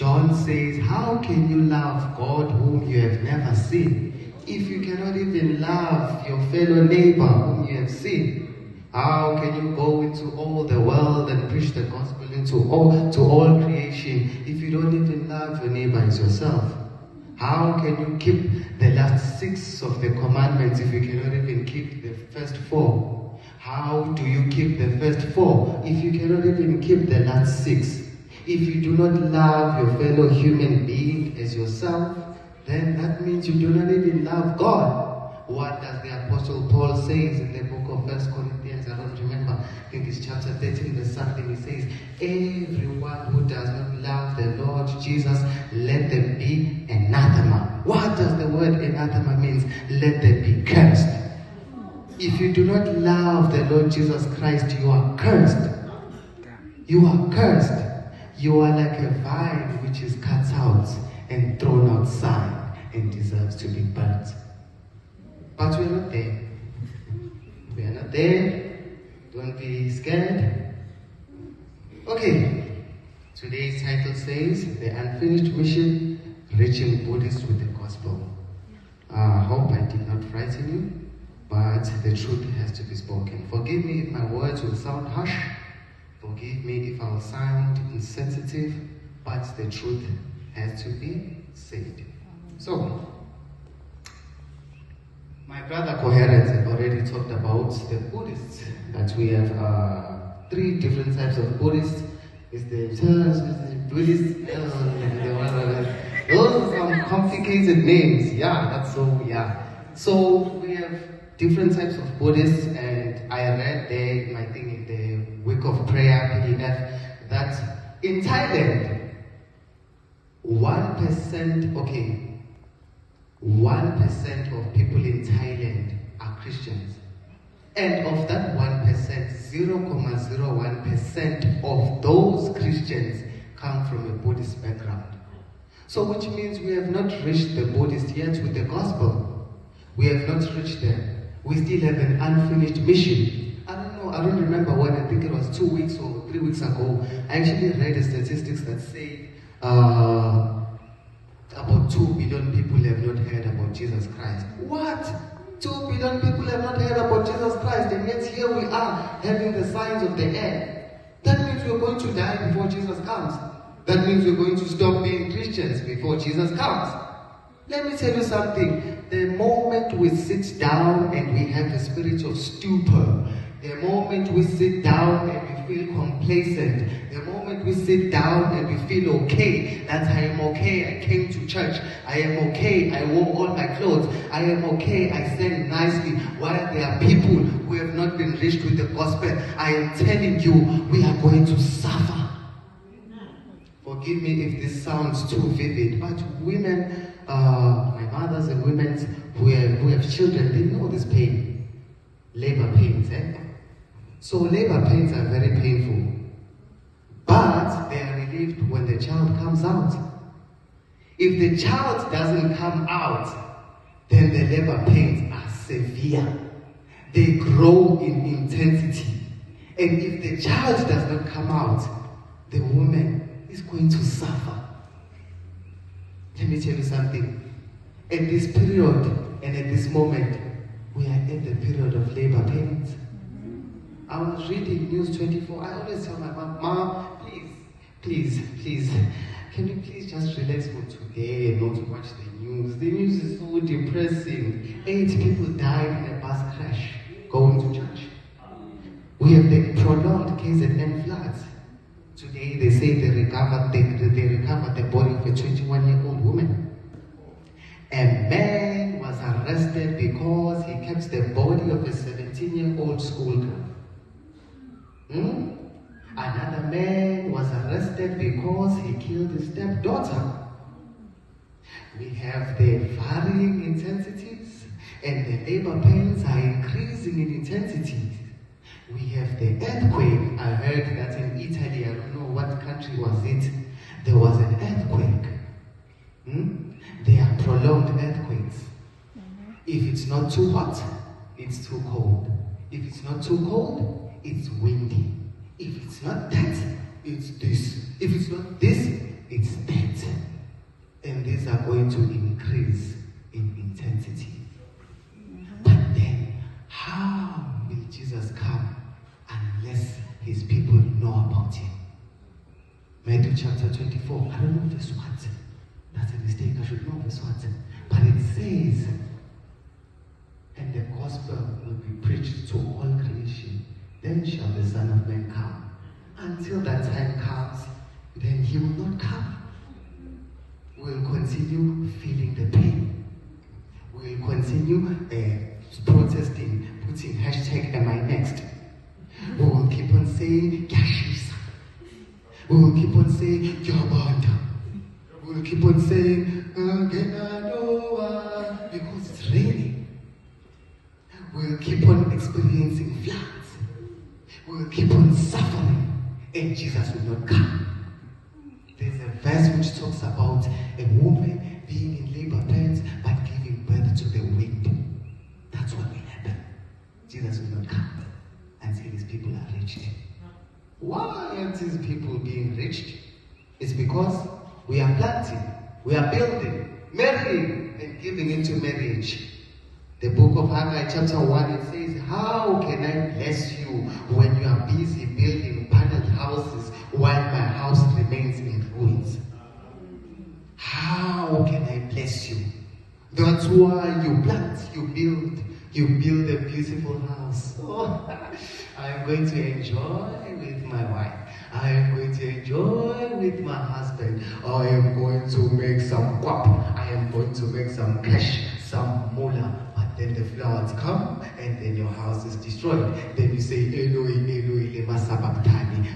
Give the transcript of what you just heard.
John says, how can you love God whom you have never seen? If you cannot even love your fellow neighbor whom you have seen, how can you go into all the world and preach the gospel to all creation if you don't even love your neighbor as yourself? How can you keep the last 6 of the commandments if you cannot even keep the first 4? How do you keep the first 4 if you cannot even keep the last 6? If you do not love your fellow human being as yourself, then that means you do not even love God. What does the Apostle Paul says in the book of 1 Corinthians? I don't remember. I think it's chapter 13 verse something. He says, everyone who does not love the Lord Jesus, let them be anathema. What does the word anathema means? Let them be cursed. If you do not love the Lord Jesus Christ, you are cursed. You are cursed. You are like a vine which is cut out and thrown outside and deserves to be burnt. But we are not there. We are not there. Don't be scared. Okay. Today's title says, The Unfinished Mission, Reaching Buddhists with the Gospel. I hope I did not frighten you, but the truth has to be spoken. Forgive me if my words will sound harsh. Forgive me if I will sound insensitive, but the truth has to be said. So, my brother Coherent already talked about the Buddhists, that we have 3 different types of Buddhists. It's the Buddhist, those are some complicated names. Yeah, that's so, yeah. So, we have different types of Buddhists, and I read there, I think in the Week of Prayer PDF, that in Thailand, 1% of people in Thailand are Christians. And of that 1%, 0.01% of those Christians come from a Buddhist background. So which means we have not reached the Buddhists yet with the gospel. We have not reached them. We still have an unfinished mission. I don't remember when, I think it was 2 weeks or 3 weeks ago, I actually read the statistics that say about 2 billion people have not heard about Jesus Christ. What? 2 billion people have not heard about Jesus Christ, and yet here we are having the signs of the end. That means we're going to die before Jesus comes. That means we're going to stop being Christians before Jesus comes. Let me tell you something. The moment we sit down and we have a spirit of stupor, the moment we sit down and we feel complacent, the moment we sit down and we feel okay, that I am okay, I came to church, I am okay, I wore all my clothes, I am okay, I sang nicely, while there are people who have not been reached with the gospel, I am telling you, we are going to suffer. Forgive me if this sounds too vivid, but women, my mothers and women who have children, they know this pain. Labor pains, So labor pains are very painful. But they are relieved when the child comes out. If the child doesn't come out, then the labor pains are severe. They grow in intensity. And if the child does not come out, the woman is going to suffer. Let me tell you something. At this period and at this moment, we are in the period of labor pains. I was reading News 24. I always tell my mom, please, can you please just relax for today and not watch the news? The news is so depressing. 8 people died in a bus crash going to church. We have the prolonged KZN floods. Today they say they recovered the body of a 21-year-old woman. A man was arrested because he kept the body of a 17-year-old schoolgirl. Another man was arrested because he killed his stepdaughter. We have the varying intensities, and the labor pains are increasing in intensity. We have the earthquake. I heard that in Italy, I don't know what country was it, there was an earthquake. There are prolonged earthquakes. If it's not too hot, it's too cold. If it's not too cold, it's windy. If it's not that, it's this. If it's not this, it's that. are going to increase in intensity. But then, how will Jesus come unless his people know about him? Matthew chapter 24, I don't know verse what. That's a mistake, I should know verse what. But it says, and the gospel will be preached to all creation. Then shall the Son of Man come. Until that time comes, then he will not come. We'll continue feeling the pain. We'll continue protesting, putting hashtag am I next. We will keep on saying Yashisa. We will keep on saying Yabanda. We will keep on saying because it's raining. We will keep on experiencing floods. We will keep on suffering, and Jesus will not come. There's a verse which talks about a woman being in labor pains but giving birth to the wind. That's what will happen. Jesus will not come until his people are reached. Why aren't his people being reached? It's because we are planting, we are building, marrying, and giving into marriage. The book of Haggai chapter 1, it says, how can I bless you when you are busy building paneled houses while my house remains in ruins? How can I bless you? That's why you plant, you build a beautiful house. Oh, I am going to enjoy with my wife. I am going to enjoy with my husband. I am going to make some guap. I am going to make some cash, some moolah. But then the floods come and then your house is destroyed. Then you say, Eloi, Eloi, lema sabachthani.